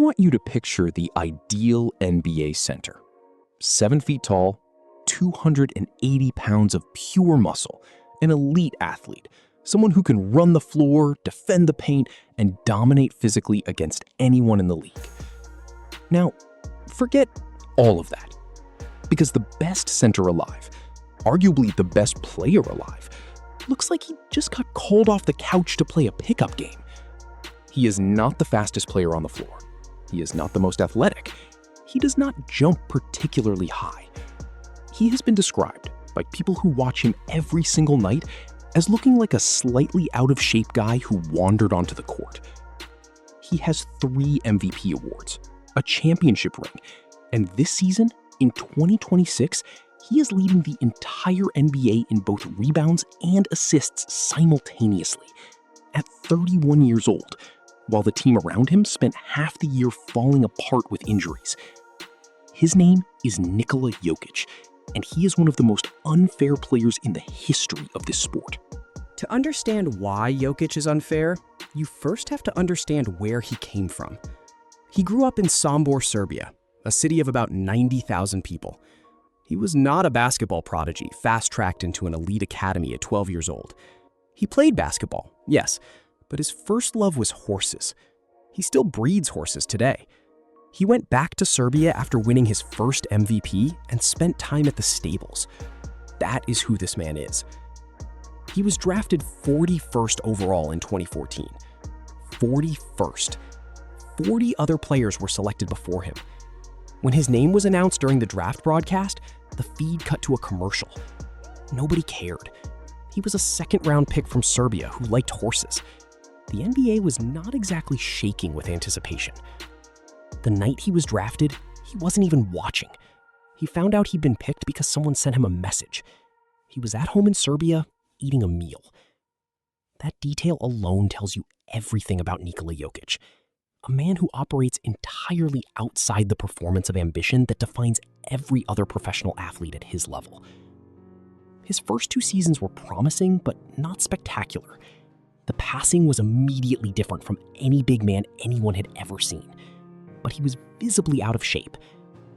want you to picture the ideal NBA center. 7 feet tall, 280 pounds of pure muscle, an elite athlete, someone who can run the floor, defend the paint, and dominate physically against anyone in the league. Now, forget all of that, because the best center alive, arguably the best player alive, looks like he just got called off the couch to play a pickup game. He is not the fastest player on the floor. He is not the most athletic. He does not jump particularly high. He has been described by people who watch him every single night as looking like a slightly out-of-shape guy who wandered onto the court. He has 3 MVP awards, a championship ring, and this season, in 2026, he is leading the entire NBA in both rebounds and assists simultaneously. At 31 years old, while the team around him spent half the year falling apart with injuries. His name is Nikola Jokić, and he is one of the most unfair players in the history of this sport. To understand why Jokić is unfair, you first have to understand where he came from. He grew up in Sombor, Serbia, a city of about 90,000 people. He was not a basketball prodigy, fast-tracked into an elite academy at 12 years old. He played basketball, yes, but his first love was horses. He still breeds horses today. He went back to Serbia after winning his first MVP and spent time at the stables. That is who this man is. He was drafted 41st overall in 2014. 41st. 40 other players were selected before him. When his name was announced during the draft broadcast, the feed cut to a commercial. Nobody cared. He was a second-round pick from Serbia who liked horses. The NBA was not exactly shaking with anticipation. The night he was drafted, he wasn't even watching. He found out he'd been picked because someone sent him a message. He was at home in Serbia, eating a meal. That detail alone tells you everything about Nikola Jokić, a man who operates entirely outside the performance of ambition that defines every other professional athlete at his level. His first 2 seasons were promising, but not spectacular. The passing was immediately different from any big man anyone had ever seen. But he was visibly out of shape.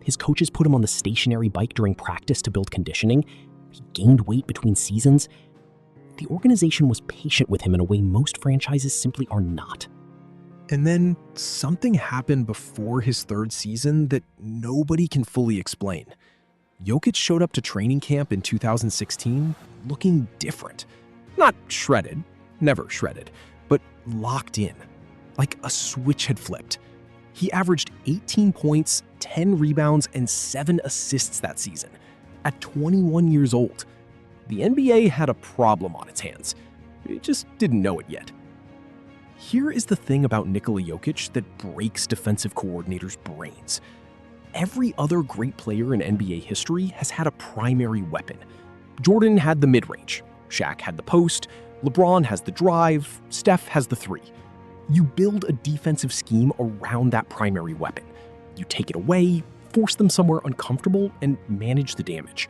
His coaches put him on the stationary bike during practice to build conditioning. He gained weight between seasons. The organization was patient with him in a way most franchises simply are not. And then something happened before his 3rd season that nobody can fully explain. Jokić showed up to training camp in 2016 looking different. Not shredded, never shredded, but locked in, like a switch had flipped. He averaged 18 points, 10 rebounds, and 7 assists that season, at 21 years old. The NBA had a problem on its hands. It just didn't know it yet. Here is the thing about Nikola Jokić that breaks defensive coordinators' brains. Every other great player in NBA history has had a primary weapon. Jordan had the mid-range, Shaq had the post, LeBron has the drive, Steph has the 3. You build a defensive scheme around that primary weapon. You take it away, force them somewhere uncomfortable, and manage the damage.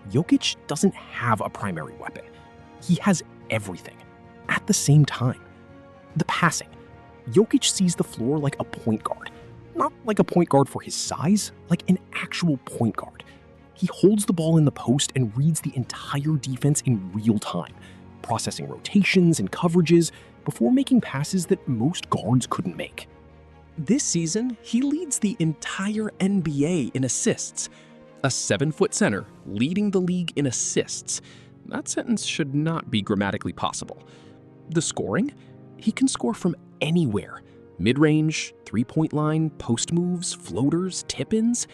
Jokić doesn't have a primary weapon. He has everything at the same time. The passing. Jokić sees the floor like a point guard. Not like a point guard for his size, like an actual point guard. He holds the ball in the post and reads the entire defense in real time, processing rotations and coverages before making passes that most guards couldn't make. This season, he leads the entire NBA in assists. A 7-foot center leading the league in assists. That sentence should not be grammatically possible. The scoring? He can score from anywhere. Mid-range, three-point line, post moves, floaters, tip-ins.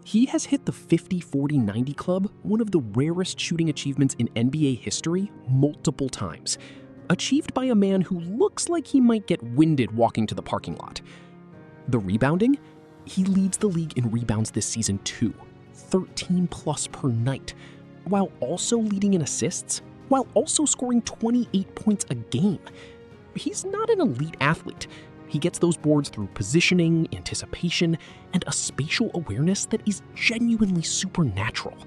He has hit the 50-40-90 club, one of the rarest shooting achievements in NBA history, multiple times. Achieved by a man who looks like he might get winded walking to the parking lot. The rebounding? He leads the league in rebounds this season too, 13 plus per night, while also leading in assists, while also scoring 28 points a game. He's not an elite athlete. He gets those boards through positioning, anticipation, and a spatial awareness that is genuinely supernatural.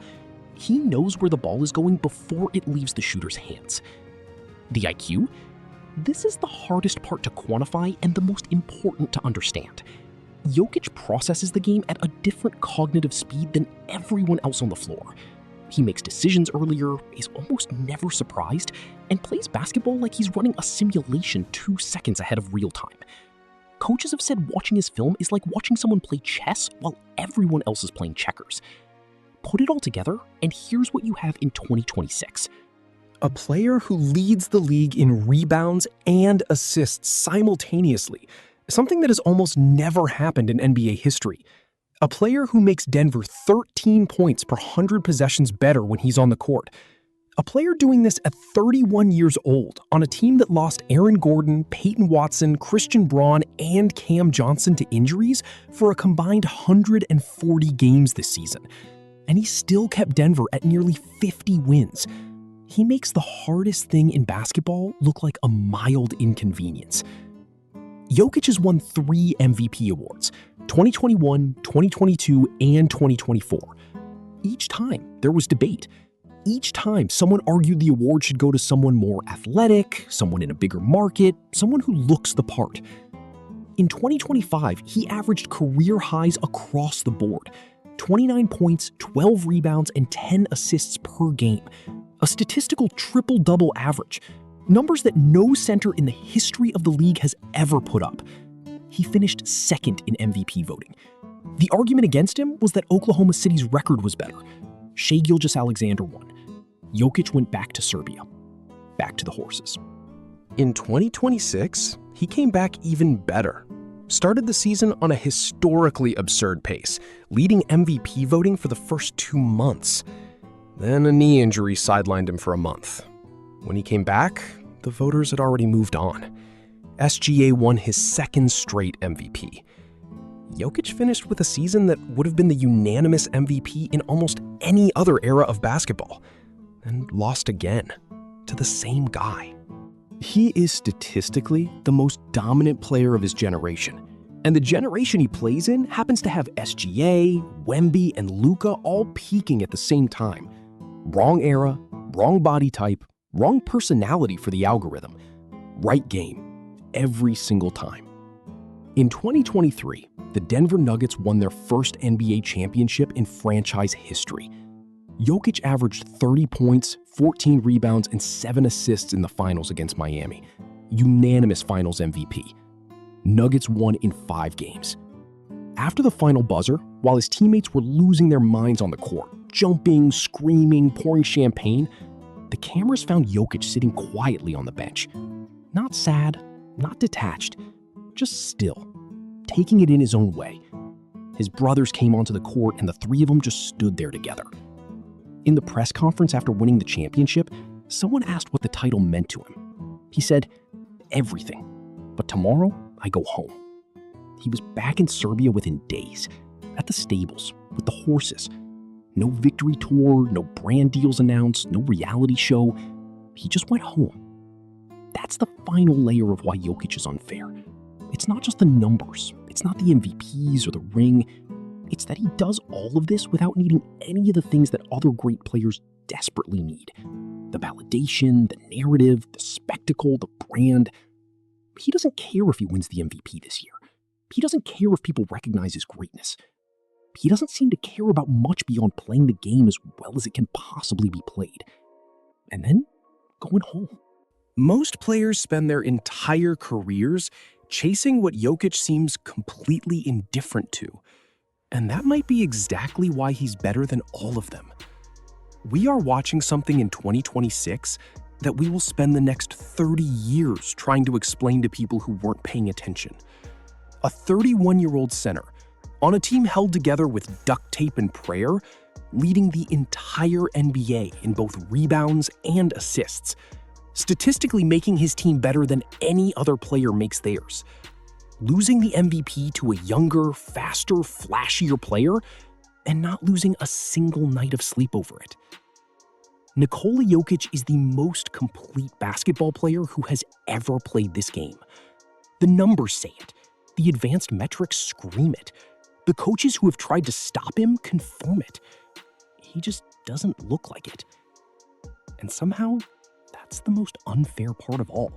He knows where the ball is going before it leaves the shooter's hands. The IQ? This is the hardest part to quantify and the most important to understand. Jokić processes the game at a different cognitive speed than everyone else on the floor. He makes decisions earlier, is almost never surprised, and plays basketball like he's running a simulation 2 seconds ahead of real time. Coaches have said watching his film is like watching someone play chess while everyone else is playing checkers. Put it all together, and here's what you have in 2026. A player who leads the league in rebounds and assists simultaneously, something that has almost never happened in NBA history. A player who makes Denver 13 points per 100 possessions better when he's on the court. A player doing this at 31 years old on a team that lost Aaron Gordon, Peyton Watson, Christian Braun, and Cam Johnson to injuries for a combined 140 games this season. And he still kept Denver at nearly 50 wins. He makes the hardest thing in basketball look like a mild inconvenience. Jokić has won 3 MVP awards, 2021, 2022, and 2024. Each time, there was debate. Each time, someone argued the award should go to someone more athletic, someone in a bigger market, someone who looks the part. In 2025, he averaged career highs across the board. 29 points, 12 rebounds, and 10 assists per game. A statistical triple-double average. Numbers that no center in the history of the league has ever put up. He finished second in MVP voting. The argument against him was that Oklahoma City's record was better. Shai Gilgeous-Alexander won. Jokić went back to Serbia. Back to the horses. In 2026, he came back even better. Started the season on a historically absurd pace, leading MVP voting for the first 2 months. Then a knee injury sidelined him for a month. When he came back, the voters had already moved on. SGA won his second straight MVP. Jokić finished with a season that would have been the unanimous MVP in almost any other era of basketball, and lost again to the same guy. He is statistically the most dominant player of his generation. And the generation he plays in happens to have SGA, Wemby, and Luka all peaking at the same time. Wrong era, wrong body type, wrong personality for the algorithm. Right game, every single time. In 2023, the Denver Nuggets won their first NBA championship in franchise history. Jokić averaged 30 points, 14 rebounds, and 7 assists in the finals against Miami. Unanimous finals MVP. Nuggets won in 5 games. After the final buzzer, while his teammates were losing their minds on the court, jumping, screaming, pouring champagne, the cameras found Jokić sitting quietly on the bench. Not sad, not detached, just still, taking it in his own way. His brothers came onto the court and the 3 of them just stood there together. In the press conference after winning the championship, someone asked what the title meant to him. He said, "Everything, but tomorrow I go home." He was back in Serbia within days, at the stables, with the horses. No victory tour, no brand deals announced, no reality show. He just went home. That's the final layer of why Jokić is unfair. It's not just the numbers. It's not the MVPs or the ring. It's that he does all of this without needing any of the things that other great players desperately need. The validation, the narrative, the spectacle, the brand. He doesn't care if he wins the MVP this year. He doesn't care if people recognize his greatness. He doesn't seem to care about much beyond playing the game as well as it can possibly be played. And then going home. Most players spend their entire careers chasing what Jokić seems completely indifferent to. And that might be exactly why he's better than all of them. We are watching something in 2026 that we will spend the next 30 years trying to explain to people who weren't paying attention. A 31-year-old center on a team held together with duct tape and prayer, leading the entire NBA in both rebounds and assists, statistically making his team better than any other player makes theirs. Losing the MVP to a younger, faster, flashier player, and not losing a single night of sleep over it. Nikola Jokić is the most complete basketball player who has ever played this game. The numbers say it. The advanced metrics scream it. The coaches who have tried to stop him confirm it. He just doesn't look like it. And somehow, that's the most unfair part of all.